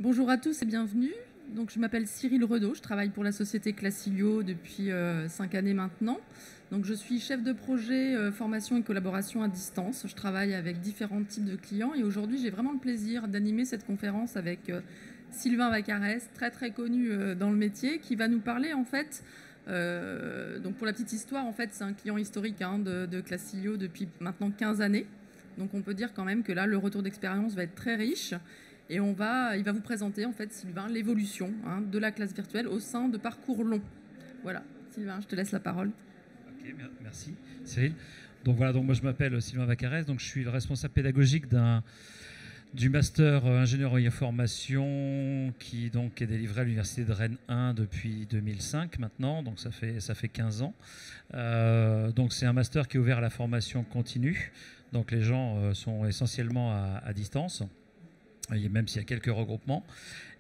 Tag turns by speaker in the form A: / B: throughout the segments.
A: Bonjour à tous et bienvenue. Donc, je m'appelle Cyril Redeau, je travaille pour la société Classilio depuis 5 années maintenant. Donc, je suis chef de projet formation et collaboration à distance. Je travaille avec différents types de clients et aujourd'hui, j'ai vraiment le plaisir d'animer cette conférence avec Sylvain Vaccarès, très connu dans le métier, qui va nous parler en fait. Donc, pour la petite histoire, en fait, c'est un client historique de Classilio depuis maintenant 15 années. Donc, on peut dire quand même que là, le retour d'expérience va être très riche. Et il va vous présenter, en fait, Sylvain, l'évolution de la classe virtuelle au sein de parcours longs. Voilà, Sylvain, je te laisse la parole.
B: Ok, merci Cyril. Donc voilà, donc moi je m'appelle Sylvain Vaccarès, donc je suis le responsable pédagogique du master ingénieur en information qui donc est délivré à l'université de Rennes 1 depuis 2005 maintenant, donc ça fait 15 ans. Donc c'est un master qui est ouvert à la formation continue, donc les gens sont essentiellement à distance, même s'il y a quelques regroupements.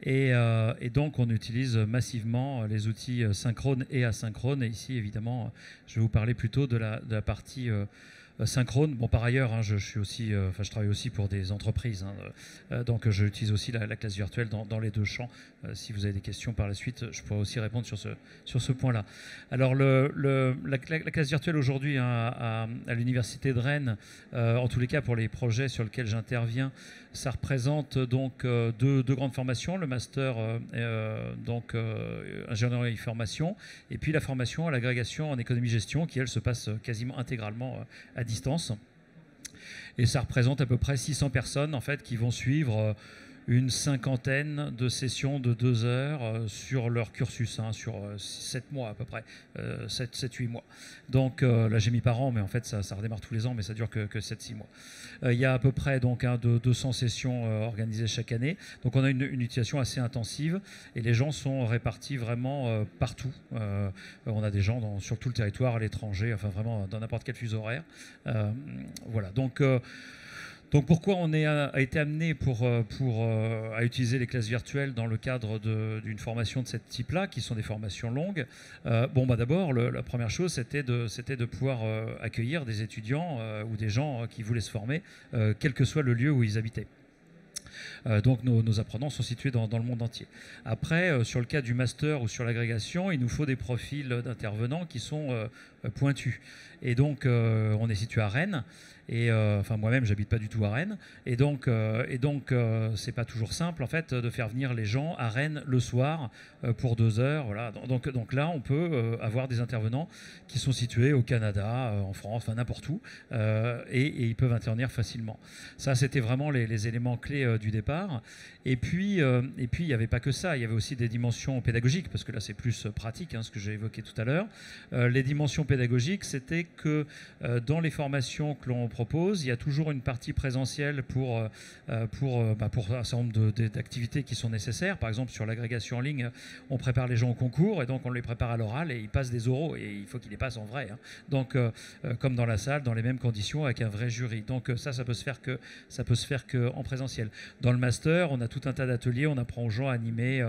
B: Et donc, on utilise massivement les outils synchrones et asynchrones. Et ici, évidemment, je vais vous parler plutôt de la partie synchrone. Bon, par ailleurs, je travaille aussi pour des entreprises. Donc, j'utilise aussi la classe virtuelle dans les deux champs. Si vous avez des questions par la suite, je pourrais aussi répondre sur ce point-là. Alors, la classe virtuelle aujourd'hui à l'université de Rennes, en tous les cas pour les projets sur lesquels j'interviens, ça représente donc deux grandes formations, le master ingénierie formation, et puis la formation à l'agrégation en économie-gestion qui, elle, se passe quasiment intégralement à distance. Et ça représente à peu près 600 personnes en fait, qui vont suivre une cinquantaine de sessions de 2 heures sur leur cursus, sur 7 mois à peu près, 7-8 mois. Donc là j'ai mis par an, mais en fait ça redémarre tous les ans, mais ça dure que 7-6 mois. Il y a à peu près donc, de 200 sessions organisées chaque année. Donc on a une utilisation assez intensive et les gens sont répartis vraiment partout. On a des gens sur tout le territoire, à l'étranger, enfin vraiment dans n'importe quel fuseau horaire. Voilà, donc pourquoi on a été amené à utiliser les classes virtuelles dans le cadre d'une formation de ce type-là, qui sont des formations longues. D'abord, la première chose, c'était de pouvoir accueillir des étudiants ou des gens qui voulaient se former, quel que soit le lieu où ils habitaient. Donc nos apprenants sont situés dans le monde entier. Après, sur le cas du master ou sur l'agrégation, il nous faut des profils d'intervenants qui sont pointus. Et donc, on est situé à Rennes. Et moi-même, j'habite pas du tout à Rennes. Et donc, c'est pas toujours simple en fait de faire venir les gens à Rennes le soir pour 2 heures. Voilà. Donc là, on peut avoir des intervenants qui sont situés au Canada, en France, enfin n'importe où, et ils peuvent intervenir facilement. Ça, c'était vraiment les éléments clés du départ. Et puis, il n'y avait pas que ça. Il y avait aussi des dimensions pédagogiques, parce que là, c'est plus pratique, ce que j'ai évoqué tout à l'heure. Les dimensions pédagogiques, c'était que dans les formations que l'on propose, il y a toujours une partie présentielle pour un certain nombre d'activités qui sont nécessaires. Par exemple, sur l'agrégation en ligne, on prépare les gens au concours et donc on les prépare à l'oral et ils passent des oraux et il faut qu'ils les passent en vrai. Donc, comme dans la salle, dans les mêmes conditions avec un vrai jury. Donc ça peut se faire que en présentiel. Dans le master, on a tout un tas d'ateliers, on apprend aux gens à animer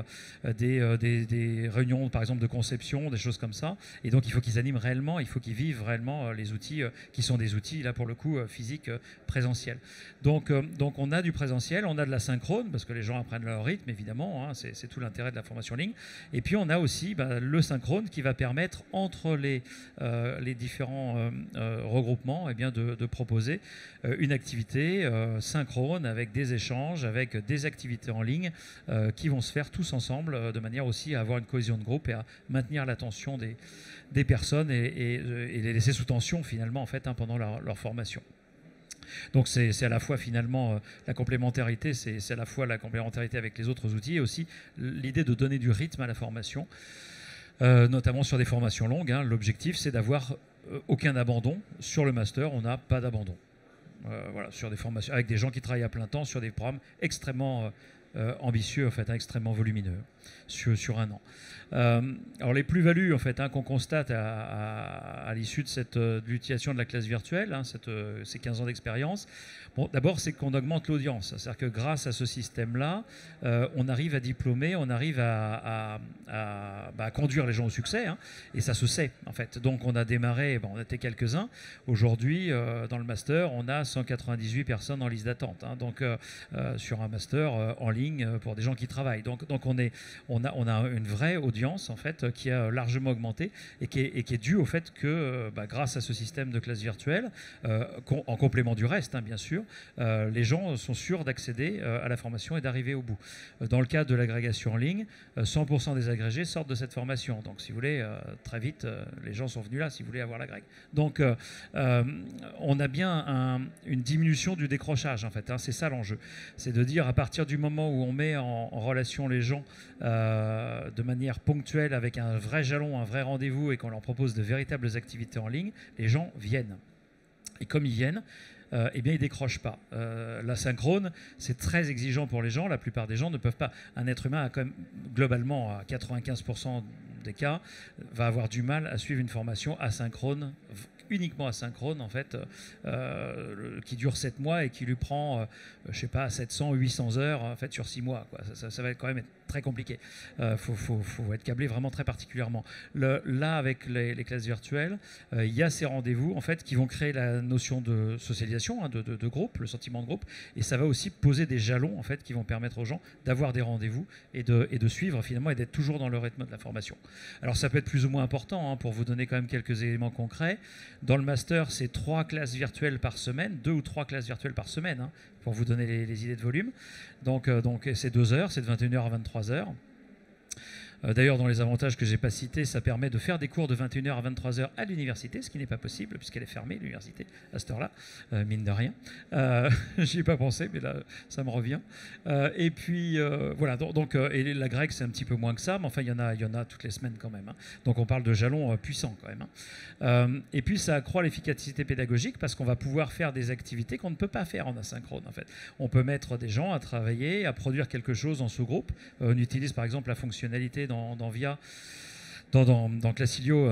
B: des réunions, par exemple, de conception, des choses comme ça. Et donc, il faut qu'ils animent réellement, il faut qu'ils vivent réellement les outils qui sont des outils, là, pour le coup, physiques présentiels. Donc, on a du présentiel, on a de la synchrone, parce que les gens apprennent leur rythme, évidemment, c'est tout l'intérêt de la formation en ligne. Et puis, on a aussi le synchrone qui va permettre, entre les différents regroupements, de proposer une activité synchrone avec des échanges, avec des activités en ligne qui vont se faire tous ensemble de manière aussi à avoir une cohésion de groupe et à maintenir l'attention des personnes et les laisser sous tension finalement en fait pendant leur formation. Donc c'est à la fois finalement la complémentarité, c'est à la fois la complémentarité avec les autres outils et aussi l'idée de donner du rythme à la formation, notamment sur des formations longues. L'objectif c'est d'avoir aucun abandon. Sur le master, on n'a pas d'abandon. Voilà, sur des formations avec des gens qui travaillent à plein temps sur des programmes extrêmement ambitieux, en fait, extrêmement volumineux sur un an. Alors les plus-values en fait, qu'on constate à l'issue de l'utilisation de la classe virtuelle, ces 15 ans d'expérience, d'abord c'est qu'on augmente l'audience. C'est-à-dire que grâce à ce système-là, on arrive à diplômer, on arrive à conduire les gens au succès, et ça se sait en fait. Donc on a démarré, on était quelques-uns. Aujourd'hui, dans le master, on a 198 personnes en liste d'attente. Donc sur un master en ligne, ligne pour des gens qui travaillent. Donc on a une vraie audience en fait qui a largement augmenté et qui est due au fait que grâce à ce système de classe virtuelle, en complément du reste, hein, bien sûr, les gens sont sûrs d'accéder à la formation et d'arriver au bout. Dans le cadre de l'agrégation en ligne, 100% des agrégés sortent de cette formation. Donc, si vous voulez, très vite, les gens sont venus là, si vous voulez avoir l'agrég. Donc, on a bien une diminution du décrochage, en fait. Hein, c'est ça l'enjeu. C'est de dire, à partir du moment où on met en relation les gens de manière ponctuelle avec un vrai jalon, un vrai rendez-vous et qu'on leur propose de véritables activités en ligne, les gens viennent. Et comme ils viennent, eh bien, ils ne décrochent pas. L'asynchrone, c'est très exigeant pour les gens. La plupart des gens ne peuvent pas. Un être humain, quand même, globalement, à 95% des cas, va avoir du mal à suivre une formation asynchrone, uniquement asynchrone, en fait, qui dure 7 mois et qui lui prend, je ne sais pas, 700 ou 800 heures en fait, sur 6 mois. Quoi. Ça va quand même être très compliqué. Faut être câblé vraiment très particulièrement. Là, avec les classes virtuelles, il y a ces rendez-vous en fait, qui vont créer la notion de socialisation, hein, de groupe, le sentiment de groupe, et ça va aussi poser des jalons en fait, qui vont permettre aux gens d'avoir des rendez-vous et de suivre finalement et d'être toujours dans le rythme de la formation. Alors ça peut être plus ou moins important, hein, pour vous donner quand même quelques éléments concrets. Dans le master, c'est 3 classes virtuelles par semaine, 2 ou 3 classes virtuelles par semaine, hein, pour vous donner les idées de volume. Donc c'est 2 heures, c'est de 21h à 23h. D'ailleurs, dans les avantages que je n'ai pas cités, ça permet de faire des cours de 21h à 23h à l'université, ce qui n'est pas possible puisqu'elle est fermée, l'université, à cette heure-là, mine de rien. J'y ai pas pensé, mais là, ça me revient. Et puis, voilà, et la grecque, c'est un petit peu moins que ça, mais enfin, il y en a toutes les semaines quand même. Hein. Donc, on parle de jalons puissants quand même. Hein. Et puis, ça accroît l'efficacité pédagogique parce qu'on va pouvoir faire des activités qu'on ne peut pas faire en asynchrone, en fait. On peut mettre des gens à travailler, à produire quelque chose en sous-groupe. On utilise, par exemple, la fonctionnalité dans VIA, dans Classilio,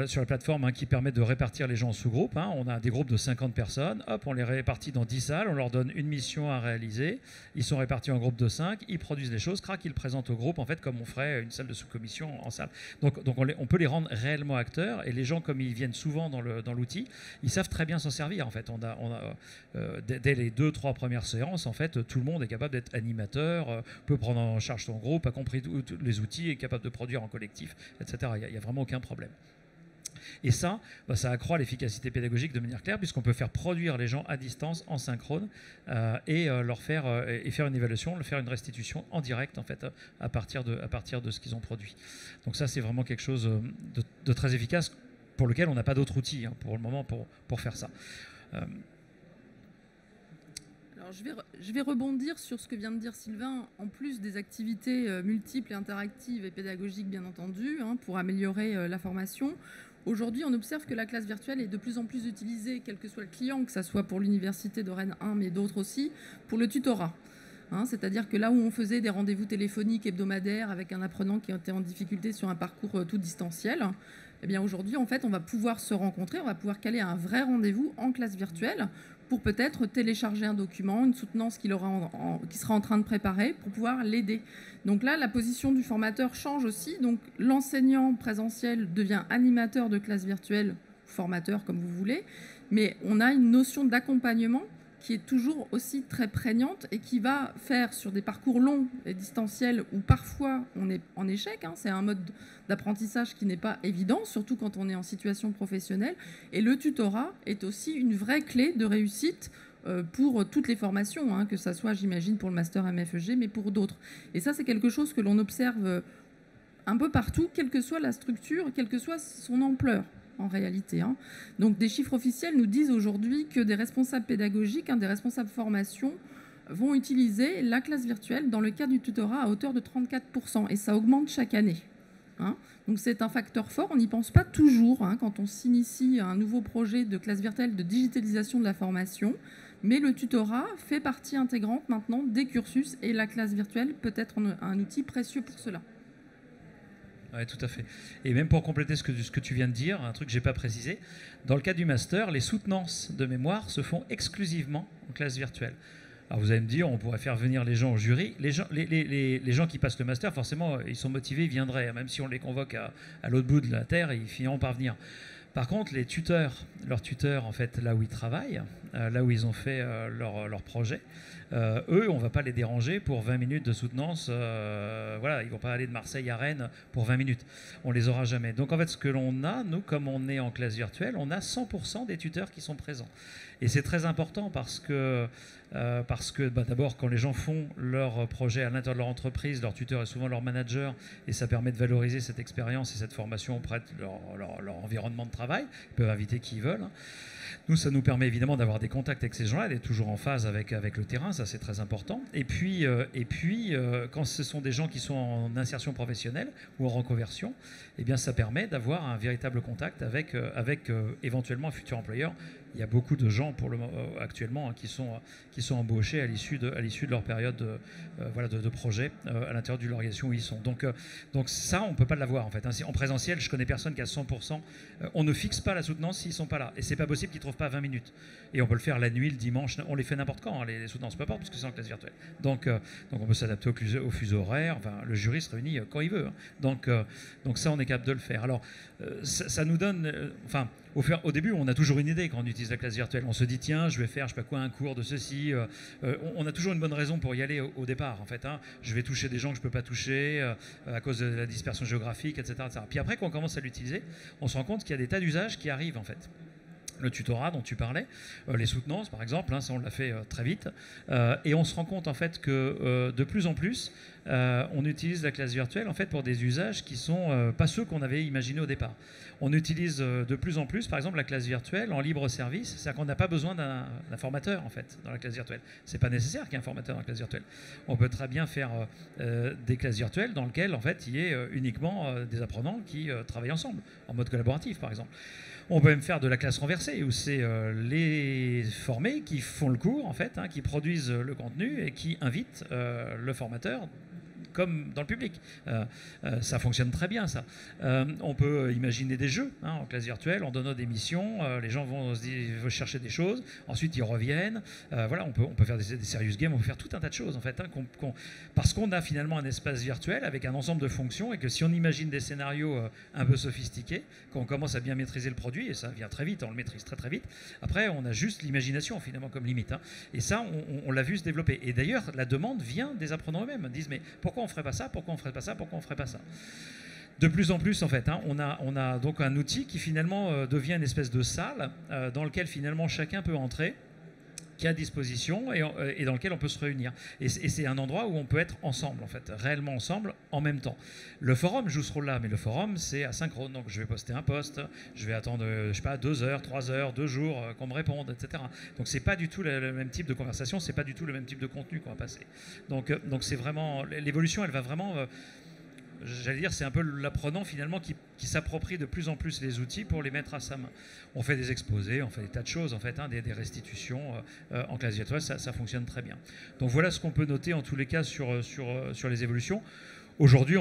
B: sur la plateforme, hein, qui permet de répartir les gens en sous-groupes. Hein. On a des groupes de 50 personnes, hop, on les répartit dans 10 salles, on leur donne une mission à réaliser, ils sont répartis en groupes de 5, ils produisent les choses, crac, ils le présentent au groupe, en fait, comme on ferait une salle de sous-commission en salle. Donc on peut les rendre réellement acteurs, et les gens, comme ils viennent souvent dans l'outil, ils savent très bien s'en servir, en fait. Dès les 2-3 premières séances, en fait, tout le monde est capable d'être animateur, peut prendre en charge son groupe, a compris tous les outils, est capable de produire en collectif, etc. Il n'y a vraiment aucun problème. Et ça accroît l'efficacité pédagogique de manière claire, puisqu'on peut faire produire les gens à distance, en synchrone, et faire une évaluation, faire une restitution en direct, en fait, à partir de ce qu'ils ont produit. Donc ça, c'est vraiment quelque chose de très efficace, pour lequel on n'a pas d'autres outils, hein, pour le moment, pour faire ça.
A: Alors, je vais rebondir sur ce que vient de dire Sylvain, en plus des activités multiples et interactives et pédagogiques, bien entendu, hein, pour améliorer la formation. Aujourd'hui, on observe que la classe virtuelle est de plus en plus utilisée, quel que soit le client, que ce soit pour l'université de Rennes 1, mais d'autres aussi, pour le tutorat. Hein, c'est-à-dire que là où on faisait des rendez-vous téléphoniques hebdomadaires avec un apprenant qui était en difficulté sur un parcours tout distanciel, eh bien aujourd'hui, en fait, on va pouvoir se rencontrer, on va pouvoir caler un vrai rendez-vous en classe virtuelle pour peut-être télécharger un document, une soutenance qu'il sera en train de préparer pour pouvoir l'aider. Donc là, la position du formateur change aussi. Donc l'enseignant présentiel devient animateur de classe virtuelle, formateur comme vous voulez, mais on a une notion d'accompagnement qui est toujours aussi très prégnante et qui va faire sur des parcours longs et distanciels où parfois on est en échec. Hein, c'est un mode d'apprentissage qui n'est pas évident, surtout quand on est en situation professionnelle. Et le tutorat est aussi une vraie clé de réussite pour toutes les formations, hein, que ça soit, j'imagine, pour le master MFEG, mais pour d'autres. Et ça, c'est quelque chose que l'on observe un peu partout, quelle que soit la structure, quelle que soit son ampleur. En réalité. Hein. Donc des chiffres officiels nous disent aujourd'hui que des responsables pédagogiques, des responsables formation vont utiliser la classe virtuelle dans le cadre du tutorat à hauteur de 34%. Et ça augmente chaque année. Hein. Donc c'est un facteur fort. On n'y pense pas toujours quand on s'initie à un nouveau projet de classe virtuelle de digitalisation de la formation. Mais le tutorat fait partie intégrante maintenant des cursus et la classe virtuelle peut être un outil précieux pour cela.
B: Oui, tout à fait. Et même pour compléter ce que tu viens de dire, un truc que je n'ai pas précisé, dans le cas du master, les soutenances de mémoire se font exclusivement en classe virtuelle. Alors vous allez me dire, on pourrait faire venir les gens au jury. Les gens qui passent le master, forcément, ils sont motivés, ils viendraient. Même si on les convoque à l'autre bout de la Terre, ils finiront par venir. Par contre, les tuteurs, leurs tuteurs, en fait, là où ils travaillent, là où ils ont fait leur projet, eux, on ne va pas les déranger pour 20 minutes de soutenance. Voilà, ils ne vont pas aller de Marseille à Rennes pour 20 minutes. On ne les aura jamais. Donc, en fait, ce que l'on a, nous, comme on est en classe virtuelle, on a 100% des tuteurs qui sont présents. Et c'est très important parce que d'abord, quand les gens font leur projet à l'intérieur de leur entreprise, leur tuteur est souvent leur manager, et ça permet de valoriser cette expérience et cette formation auprès de leur environnement de travail. Ils peuvent inviter qui ils veulent. Nous, ça nous permet évidemment d'avoir des contacts avec ces gens-là, d'être toujours en phase avec le terrain, ça c'est très important. Et puis, quand ce sont des gens qui sont en insertion professionnelle ou en reconversion, eh bien, ça permet d'avoir un véritable contact avec éventuellement un futur employeur. Il y a beaucoup de gens actuellement qui sont embauchés à l'issue de leur période de projet à l'intérieur de l'organisation où ils sont. Donc ça, on ne peut pas l'avoir en fait. En présentiel, je connais personne qui a 100%. On ne fixe pas la soutenance s'ils ne sont pas là. Et c'est pas possible qu'ils ne trouvent pas 20 minutes. Et on peut le faire la nuit, le dimanche. On les fait n'importe quand, les soutenances, peu importe, parce que c'est en classe virtuelle. Donc on peut s'adapter au fuseau horaire. Enfin, le jury se réunit quand il veut. Donc ça, on est capable de le faire. Alors, ça nous donne... Au début, on a toujours une idée quand on utilise la classe virtuelle. On se dit, tiens, je vais faire, je sais pas quoi, un cours de ceci. On a toujours une bonne raison pour y aller au départ, en fait. Je vais toucher des gens que je ne peux pas toucher à cause de la dispersion géographique, etc., etc. Puis après, quand on commence à l'utiliser, on se rend compte qu'il y a des tas d'usages qui arrivent, en fait. Le tutorat dont tu parlais, les soutenances par exemple, ça on l'a fait très vite, et on se rend compte en fait que de plus en plus on utilise la classe virtuelle en fait pour des usages qui sont pas ceux qu'on avait imaginés au départ. On utilise de plus en plus par exemple la classe virtuelle en libre service, c'est-à-dire qu'on n'a pas besoin d'un formateur en fait dans la classe virtuelle. C'est pas nécessaire qu'il y ait un formateur dans la classe virtuelle. On peut très bien faire des classes virtuelles dans lesquelles en fait il y ait uniquement des apprenants qui travaillent ensemble en mode collaboratif par exemple. On peut même faire de la classe renversée, où c'est les formés qui font le cours, en fait, qui produisent le contenu et qui invitent le formateur comme dans le public. Ça fonctionne très bien, ça. On peut imaginer des jeux en classe virtuelle, on donne des missions, les gens vont chercher des choses, ensuite ils reviennent. Voilà, on peut faire des serious games, on peut faire tout un tas de choses, en fait, parce qu'on a finalement un espace virtuel avec un ensemble de fonctions et que si on imagine des scénarios un peu sophistiqués, quand on commence à bien maîtriser le produit, et ça vient très vite, on le maîtrise très très vite, après on a juste l'imagination finalement comme limite. Et ça, on l'a vu se développer. Et d'ailleurs, la demande vient des apprenants eux-mêmes. Ils disent, mais pourquoi on ne ferait pas ça, pourquoi on ne ferait pas ça, pourquoi on ne ferait pas ça. De plus en plus, en fait, on a donc un outil qui finalement devient une espèce de salle dans lequel finalement chacun peut entrer, qui est à disposition et dans lequel on peut se réunir. Et c'est un endroit où on peut être ensemble, en fait, réellement ensemble, en même temps. Le forum joue ce rôle-là, mais le forum, c'est asynchrone. Donc, je vais poster un post, je vais attendre, je sais pas, 2 heures, 3 heures, 2 jours qu'on me réponde, etc. Donc, c'est pas du tout le même type de conversation, c'est pas du tout le même type de contenu qu'on va passer. Donc c'est vraiment... L'évolution, elle va vraiment... j'allais dire, c'est un peu l'apprenant finalement qui s'approprie de plus en plus les outils pour les mettre à sa main. On fait des exposés, on fait des tas de choses en fait, des restitutions en classe virtuelle, ça fonctionne très bien. Donc voilà ce qu'on peut noter en tous les cas sur les évolutions. Aujourd'hui,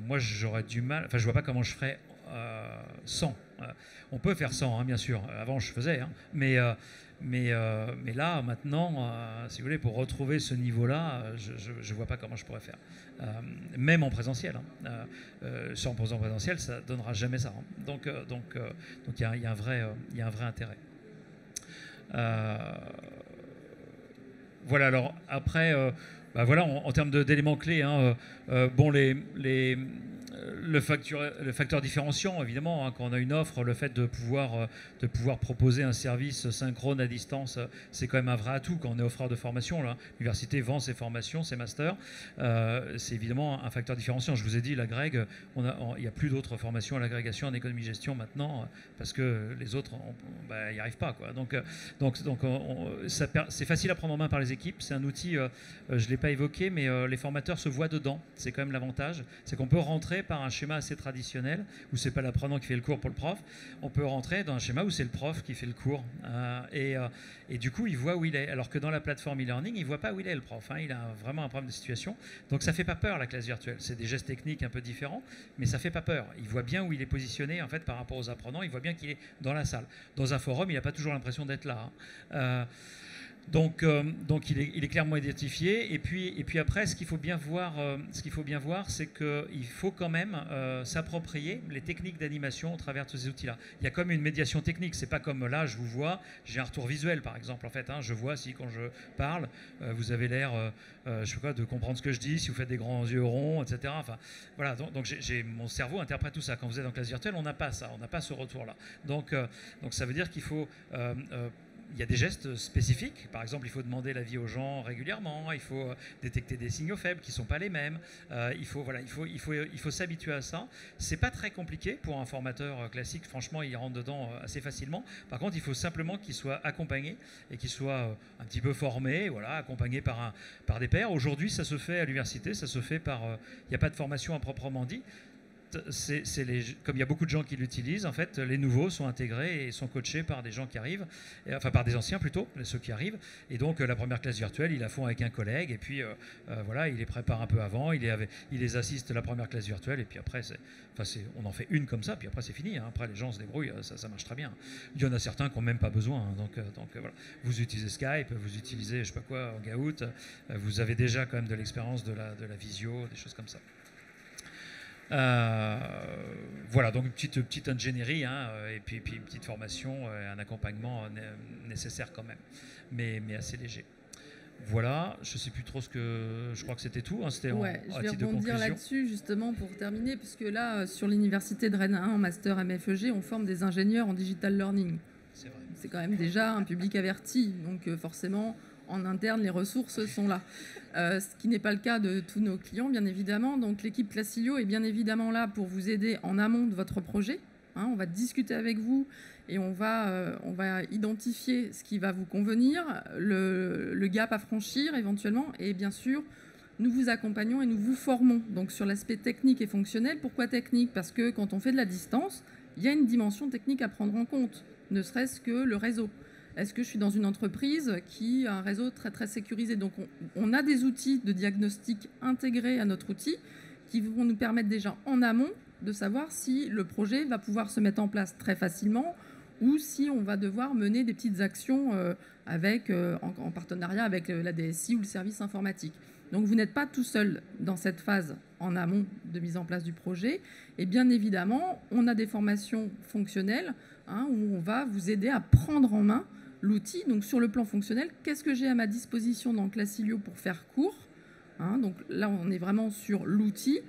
B: moi j'aurais du mal, enfin je vois pas comment je ferais sans. On peut faire sans, bien sûr. Avant je faisais, mais là, maintenant, si vous voulez, pour retrouver ce niveau-là, je ne vois pas comment je pourrais faire. Même en présentiel. Sans présentiel, ça ne donnera jamais ça. Donc, il y a un vrai intérêt. Voilà, alors après, voilà, en termes d'éléments clés, le facteur différenciant, évidemment, quand on a une offre, le fait de pouvoir proposer un service synchrone à distance, c'est quand même un vrai atout quand on est offreur de formation. L'université vend ses formations, ses masters. C'est évidemment un facteur différenciant. Je vous ai dit, l'agrég, il n'y a plus d'autres formations à l'agrégation en économie-gestion maintenant, parce que les autres n'y arrivent pas, quoi. Donc c'est facile à prendre en main par les équipes. C'est un outil, je ne l'ai pas évoqué, mais les formateurs se voient dedans. C'est quand même l'avantage. C'est qu'on peut rentrer par un schéma assez traditionnel, où c'est pas l'apprenant qui fait le cours pour le prof. On peut rentrer dans un schéma où c'est le prof qui fait le cours. Et du coup, il voit où il est. Alors que dans la plateforme e-learning, il ne voit pas où il est, le prof. Il a vraiment un problème de situation. Donc ça ne fait pas peur, la classe virtuelle. C'est des gestes techniques un peu différents, mais ça ne fait pas peur. Il voit bien où il est positionné en fait, par rapport aux apprenants. Il voit bien qu'il est dans la salle. Dans un forum, il n'a pas toujours l'impression d'être là. Donc il est clairement identifié. Et puis après, ce qu'il faut bien voir, c'est qu'il faut quand même s'approprier les techniques d'animation au travers de ces outils-là. Il y a comme une médiation technique. C'est pas comme là, je vous vois, j'ai un retour visuel, par exemple. En fait, je vois si quand je parle, vous avez l'air, je sais pas, de comprendre ce que je dis, si vous faites des grands yeux ronds, etc. Enfin, voilà. Donc mon cerveau interprète tout ça. Quand vous êtes en classe virtuelle, on n'a pas ça, on n'a pas ce retour-là. Donc ça veut dire qu'il faut il y a des gestes spécifiques. Par exemple, il faut demander l'avis aux gens régulièrement. Il faut détecter des signaux faibles qui ne sont pas les mêmes. Il faut s'habituer à ça. C'est pas très compliqué pour un formateur classique. Franchement, il rentre dedans assez facilement. Par contre, il faut simplement qu'il soit accompagné et qu'il soit un petit peu formé, voilà, accompagné par des pairs. Aujourd'hui, ça se fait à l'université. Ça se fait par. Il n'y a pas de formation à proprement dit. Comme il y a beaucoup de gens qui l'utilisent, en fait, les nouveaux sont intégrés et sont coachés par des gens qui arrivent, enfin par des anciens plutôt, ceux qui arrivent. Et donc la première classe virtuelle, ils la font avec un collègue, et puis voilà, il les prépare un peu avant, il les assiste la première classe virtuelle, et puis après, on en fait une comme ça, puis après c'est fini. Hein. Après les gens se débrouillent, ça marche très bien. Il y en a certains qui n'ont même pas besoin. Hein. Donc voilà, vous utilisez Skype, vous utilisez je sais pas quoi, Hangout, vous avez déjà quand même de l'expérience de la visio, des choses comme ça. Voilà, donc une petite ingénierie, hein, et puis une petite formation, un accompagnement nécessaire quand même, mais assez léger. Voilà, je ne sais plus trop je crois que c'était tout. Hein, c'était
A: je vais rebondir là-dessus justement pour terminer, puisque là, sur l'université de Rennes 1, en master MFEG, on forme des ingénieurs en digital learning. C'est vrai. C'est quand même déjà un public averti, donc forcément, en interne, les ressources sont là. Ce qui n'est pas le cas de tous nos clients, bien évidemment. Donc l'équipe Classilio est bien évidemment là pour vous aider en amont de votre projet. Hein, on va discuter avec vous et on va identifier ce qui va vous convenir, le gap à franchir éventuellement. Et bien sûr, nous vous accompagnons et nous vous formons. Donc sur l'aspect technique et fonctionnel. Pourquoi technique? Parce que quand on fait de la distance, il y a une dimension technique à prendre en compte, ne serait-ce que le réseau. Est-ce que je suis dans une entreprise qui a un réseau très, très sécurisé? Donc, on a des outils de diagnostic intégrés à notre outil qui vont nous permettre déjà en amont de savoir si le projet va pouvoir se mettre en place très facilement ou si on va devoir mener des petites actions en partenariat avec la DSI ou le service informatique. Donc, vous n'êtes pas tout seul dans cette phase en amont de mise en place du projet. Et bien évidemment, on a des formations fonctionnelles où on va vous aider à prendre en main l'outil. Donc sur le plan fonctionnel, qu'est-ce que j'ai à ma disposition dans Classilio pour faire court? Donc là, on est vraiment sur l'outil.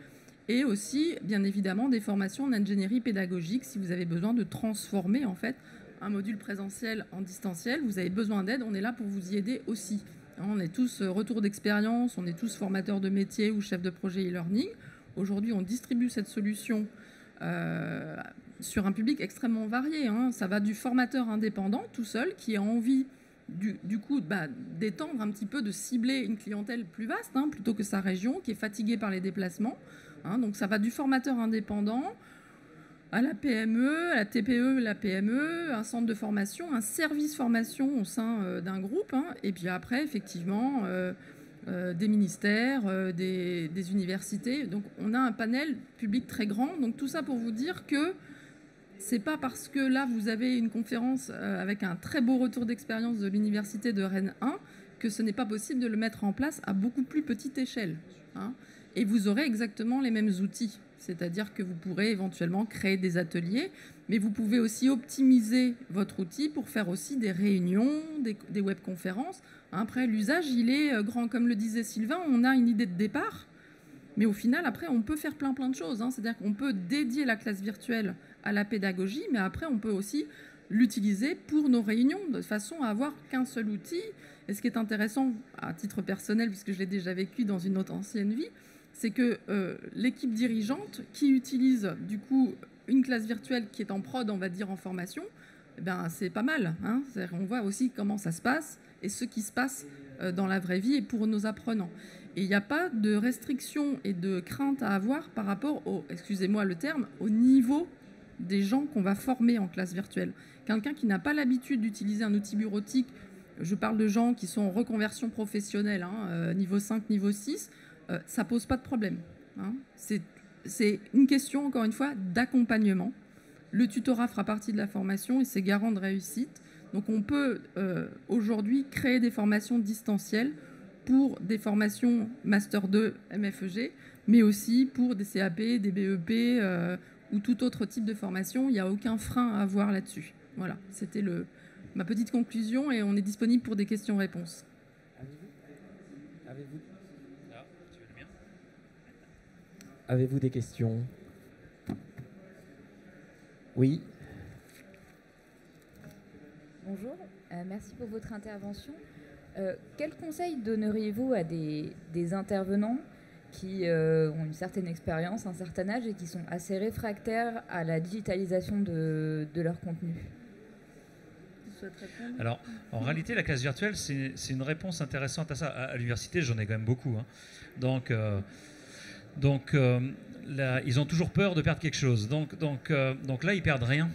A: Et aussi, bien évidemment, des formations en ingénierie pédagogique. Si vous avez besoin de transformer en fait un module présentiel en distanciel, vous avez besoin d'aide, on est là pour vous y aider aussi. On est tous retour d'expérience, on est tous formateurs de métier ou chefs de projet e-learning. Aujourd'hui, on distribue cette solution sur un public extrêmement varié. Ça va du formateur indépendant tout seul qui a envie du coup d'étendre un petit peu, de cibler une clientèle plus vaste plutôt que sa région, qui est fatiguée par les déplacements. Donc ça va du formateur indépendant à la PME, à la TPE, la PME, un centre de formation, un service formation au sein d'un groupe. Et puis après, effectivement, des ministères, des universités. Donc on a un panel public très grand. Donc tout ça pour vous dire que c'est pas parce que là vous avez une conférence avec un très beau retour d'expérience de l'université de Rennes 1 que ce n'est pas possible de le mettre en place à beaucoup plus petite échelle. Et vous aurez exactement les mêmes outils. C'est-à-dire que vous pourrez éventuellement créer des ateliers, mais vous pouvez aussi optimiser votre outil pour faire aussi des réunions, des webconférences. Après, l'usage, il est grand. Comme le disait Sylvain, on a une idée de départ, mais au final, après, on peut faire plein de choses. C'est-à-dire qu'on peut dédier la classe virtuelle à la pédagogie, mais après, on peut aussi l'utiliser pour nos réunions, de façon à avoir qu'un seul outil. Et ce qui est intéressant, à titre personnel, puisque je l'ai déjà vécu dans une autre ancienne vie, c'est que l'équipe dirigeante qui utilise du coup une classe virtuelle qui est en prod, on va dire en formation, c'est pas mal. On voit aussi comment ça se passe et ce qui se passe dans la vraie vie et pour nos apprenants. Et il n'y a pas de restrictions et de crainte à avoir par rapport excusez-moi le terme, au niveau des gens qu'on va former en classe virtuelle. Quelqu'un qui n'a pas l'habitude d'utiliser un outil bureautique, je parle de gens qui sont en reconversion professionnelle, niveau 5, niveau 6, ça pose pas de problème. C'est une question, encore une fois, d'accompagnement. Le tutorat fera partie de la formation et c'est garant de réussite. Donc on peut aujourd'hui créer des formations distancielles pour des formations Master 2 MFEG, mais aussi pour des CAP, des BEP ou tout autre type de formation. Il n'y a aucun frein à avoir là-dessus. Voilà, c'était ma petite conclusion et on est disponible pour des questions-réponses.
C: Avez-vous des questions? Oui.
D: Bonjour, merci pour votre intervention. Quel conseil donneriez-vous à des intervenants qui ont une certaine expérience, un certain âge et qui sont assez réfractaires à la digitalisation de leur contenu?
B: Alors, en réalité, la classe virtuelle, c'est une réponse intéressante à ça. À l'université, j'en ai quand même beaucoup. Hein. Donc là, ils ont toujours peur de perdre quelque chose. Donc là, ils perdent rien,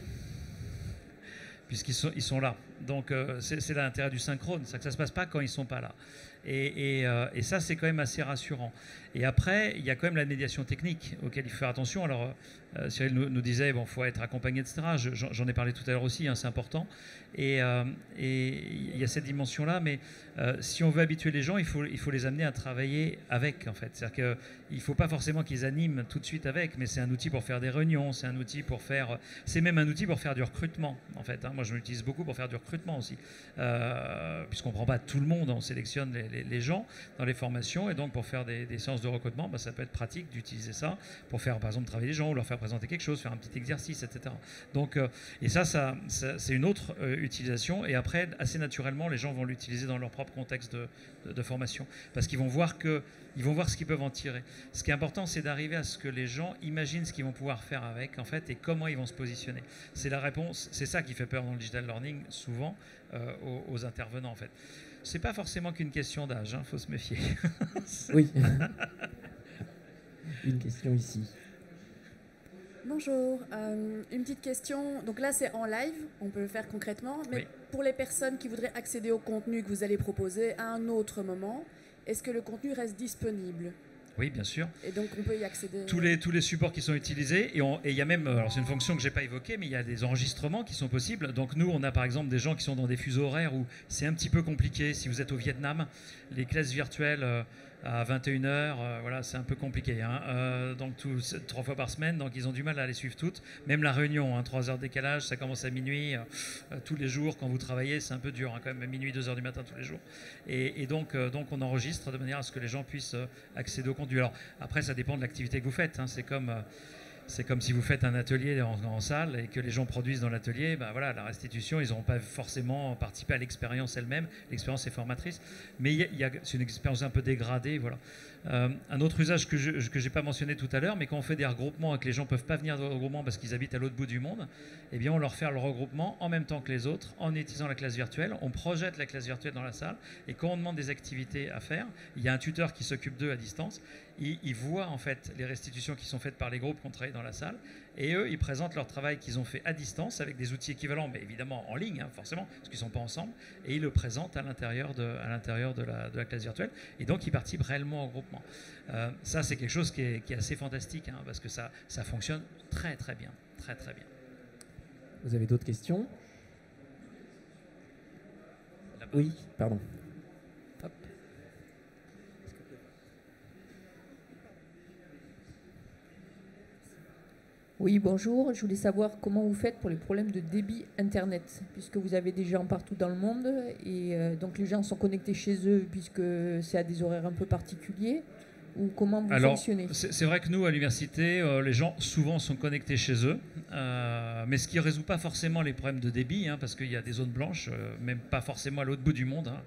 B: puisqu'ils sont là. Donc c'est l'intérêt du synchrone, c'est que ça ne se passe pas quand ils ne sont pas là. Et ça, c'est quand même assez rassurant. Et après, il y a quand même la médiation technique auquel il faut faire attention. Alors, Cyril nous disait, bon, faut être accompagné, etc. J'en ai parlé tout à l'heure aussi, hein, c'est important. Et il y a cette dimension-là, mais si on veut habituer les gens, il faut les amener à travailler avec, en fait. C'est-à-dire qu'il ne faut pas forcément qu'ils animent tout de suite avec, mais c'est un outil pour faire des réunions, c'est un outil pour faire... C'est même un outil pour faire du recrutement, en fait. Hein. Moi, je l'utilise beaucoup pour faire du recrutement aussi. Puisqu'on ne prend pas tout le monde, on sélectionne les gens dans les formations, et donc pour faire des séances de recrutement, bah, ça peut être pratique d'utiliser ça pour faire, par exemple, travailler les gens ou leur faire présenter quelque chose, faire un petit exercice, etc. Donc, et ça c'est une autre utilisation. Et après, assez naturellement, les gens vont l'utiliser dans leur propre contexte de formation, parce qu'ils vont voir ce qu'ils peuvent en tirer. Ce qui est important, c'est d'arriver à ce que les gens imaginent ce qu'ils vont pouvoir faire avec, en fait, et comment ils vont se positionner. C'est la réponse, c'est ça qui fait peur dans le digital learning, souvent, aux intervenants, en fait. C'est pas forcément qu'une question d'âge, hein, faut se méfier.
C: Oui. Une question ici.
E: Bonjour, une petite question. Donc là, c'est en live, on peut le faire concrètement, mais oui. Pour les personnes qui voudraient accéder au contenu que vous allez proposer à un autre moment, est-ce que le contenu reste disponible ?
B: Oui, bien sûr.
E: Et donc, on peut y accéder.
B: Tous les supports qui sont utilisés. Et il y a même, alors c'est une fonction que je n'ai pas évoquée, mais il y a des enregistrements qui sont possibles. Donc, nous, on a par exemple des gens qui sont dans des fuseaux horaires où c'est un petit peu compliqué. Si vous êtes au Vietnam, les classes virtuelles à 21h, voilà, c'est un peu compliqué. Hein. Donc, 3 fois par semaine, donc ils ont du mal à les suivre toutes. Même la réunion, 3 heures de décalage, ça commence à minuit. Tous les jours, quand vous travaillez, c'est un peu dur, hein, quand même, à minuit, 2 heures du matin tous les jours. Et donc, on enregistre de manière à ce que les gens puissent accéder au contenu. Alors, après, ça dépend de l'activité que vous faites. Hein. C'est comme si vous faites un atelier en salle et que les gens produisent dans l'atelier. Ben voilà, la restitution, ils n'auront pas forcément participé à l'expérience elle-même. L'expérience est formatrice, mais c'est une expérience un peu dégradée. Voilà. Un autre usage que je n'ai pas mentionné tout à l'heure, mais quand on fait des regroupements et que les gens ne peuvent pas venir au regroupement parce qu'ils habitent à l'autre bout du monde, eh bien on leur fait le regroupement en même temps que les autres en utilisant la classe virtuelle. On projette la classe virtuelle dans la salle et quand on demande des activités à faire, il y a un tuteur qui s'occupe d'eux à distance. Ils voient en fait les restitutions qui sont faites par les groupes qui ont travaillé dans la salle et eux, ils présentent leur travail qu'ils ont fait à distance avec des outils équivalents, mais évidemment en ligne, hein, forcément, parce qu'ils ne sont pas ensemble, et ils le présentent à l'intérieur de la classe virtuelle et donc ils participent réellement au regroupement. Ça, c'est quelque chose qui est assez fantastique hein, parce que ça fonctionne très très bien, très très bien.
C: Vous avez d'autres questions? Oui, pardon. Hop.
F: Oui, bonjour. Je voulais savoir comment vous faites pour les problèmes de débit Internet, puisque vous avez des gens partout dans le monde et donc les gens sont connectés chez eux puisque c'est à des horaires un peu particuliers. Ou comment vous fonctionnez?
B: C'est vrai que nous, à l'université, les gens souvent sont connectés chez eux, mais ce qui ne résout pas forcément les problèmes de débit, hein, parce qu'il y a des zones blanches, même pas forcément à l'autre bout du monde. Hein.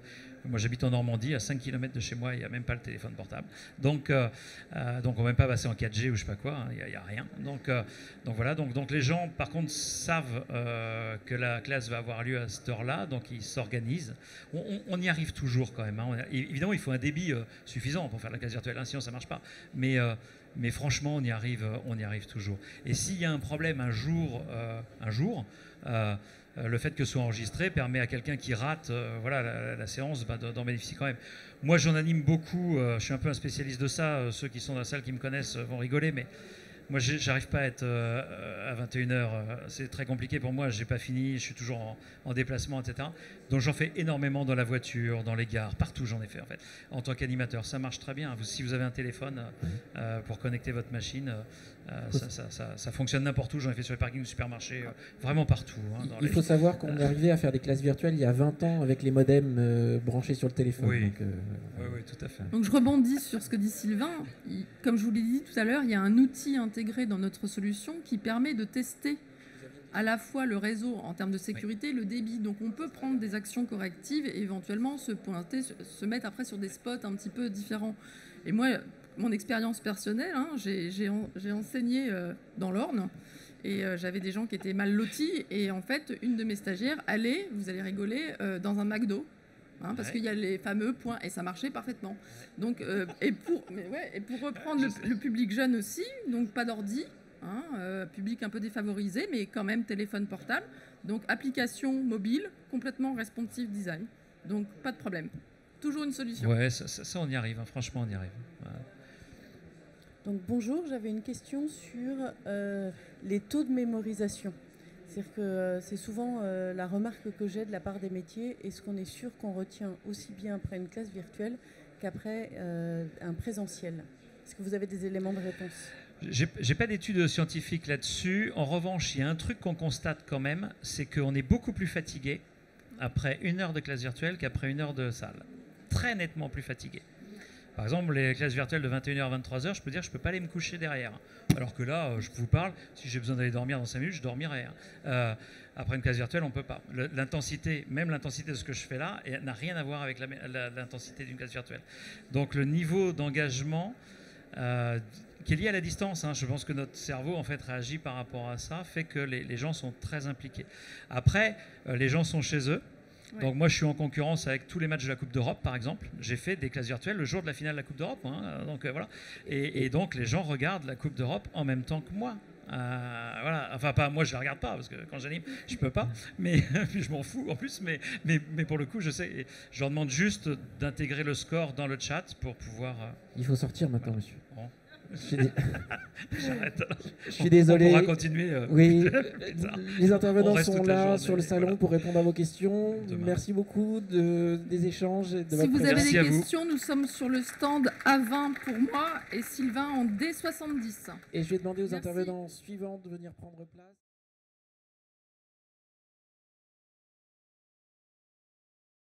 B: Moi, j'habite en Normandie, à 5 km de chez moi, il n'y a même pas le téléphone portable. Donc on ne va même pas passer en 4G ou je ne sais pas quoi, il n'y a rien. Donc voilà, donc les gens, par contre, savent que la classe va avoir lieu à cette heure-là, donc ils s'organisent. On y arrive toujours quand même. Hein. Évidemment, il faut un débit suffisant pour faire la classe virtuelle, hein, sinon ça ne marche pas. Mais franchement, on y arrive toujours. Et s'il y a un problème un jour, le fait que ce soit enregistré permet à quelqu'un qui rate la séance d'en bénéficier quand même. Moi, j'en anime beaucoup. Je suis un peu un spécialiste de ça. Ceux qui sont dans la salle qui me connaissent vont rigoler, mais Moi, j'arrive pas à être à 21h. C'est très compliqué pour moi. J'ai pas fini. Je suis toujours en déplacement, etc. Donc, j'en fais énormément dans la voiture, dans les gares, partout. J'en ai fait en fait. En tant qu'animateur, ça marche très bien. Si vous avez un téléphone pour connecter votre machine, ça fonctionne n'importe où. J'en ai fait sur les parkings du supermarché, vraiment partout.
C: Il faut savoir qu'on est arrivé à faire des classes virtuelles il y a 20 ans avec les modems branchés sur le téléphone.
B: Oui.
C: Donc,
B: oui, tout à fait.
A: Donc je rebondis sur ce que dit Sylvain. Comme je vous l'ai dit tout à l'heure, il y a un outil intégré dans notre solution qui permet de tester à la fois le réseau en termes de sécurité, le débit. Donc on peut prendre des actions correctives et éventuellement se mettre après sur des spots un petit peu différents. Et moi, mon expérience personnelle, j'ai enseigné dans l'Orne et j'avais des gens qui étaient mal lotis. Et en fait, une de mes stagiaires allait, vous allez rigoler, dans un McDo. Parce qu'il y a les fameux points et ça marchait parfaitement. Donc, et pour reprendre le public jeune aussi, donc pas d'ordi, public un peu défavorisé, mais quand même téléphone portable. Donc application mobile, complètement responsive design. Donc pas de problème. Toujours une solution.
B: Ouais, ça on y arrive, franchement on y arrive. Ouais.
G: Donc bonjour, j'avais une question sur les taux de mémorisation. C'est-à-dire que c'est souvent la remarque que j'ai de la part des métiers. Est-ce qu'on est sûr qu'on retient aussi bien après une classe virtuelle qu'après un présentiel? Est-ce que vous avez des éléments de réponse?
B: J'ai pas d'études scientifiques là-dessus. En revanche, il y a un truc qu'on constate quand même, c'est qu'on est beaucoup plus fatigué après 1 heure de classe virtuelle qu'après 1 heure de salle. Très nettement plus fatigué. Par exemple, les classes virtuelles de 21h à 23h, je peux dire que je ne peux pas aller me coucher derrière. Alors que là, je vous parle, si j'ai besoin d'aller dormir dans 5 minutes, je dormirai. Après une classe virtuelle, on ne peut pas. L'intensité, même l'intensité de ce que je fais là, n'a rien à voir avec l'intensité d'une classe virtuelle. Donc le niveau d'engagement qui est lié à la distance, je pense que notre cerveau en fait réagit par rapport à ça, fait que les gens sont très impliqués. Après, les gens sont chez eux. Ouais. Donc moi je suis en concurrence avec tous les matchs de la Coupe d'Europe par exemple. J'ai fait des classes virtuelles le jour de la finale de la Coupe d'Europe. Donc voilà. Et donc les gens regardent la Coupe d'Europe en même temps que moi. Voilà. Enfin pas moi je la regarde pas parce que quand j'anime je peux pas. Mais je m'en fous en plus. Mais pour le coup je sais. Je leur demande juste d'intégrer le score dans le chat pour pouvoir.
C: Il faut sortir maintenant,
B: voilà.
C: monsieur.
B: Bon.
C: J'arrête. Je suis désolé.
B: On pourra continuer.
C: Oui, les intervenants sont là sur le salon pour répondre à vos questions.
B: Demain.
C: Merci beaucoup des échanges. Et de
A: si vous avez
B: des
A: questions, nous sommes sur le stand A20 pour moi et Sylvain en D70.
C: Et je vais demander aux intervenants suivants de venir prendre place.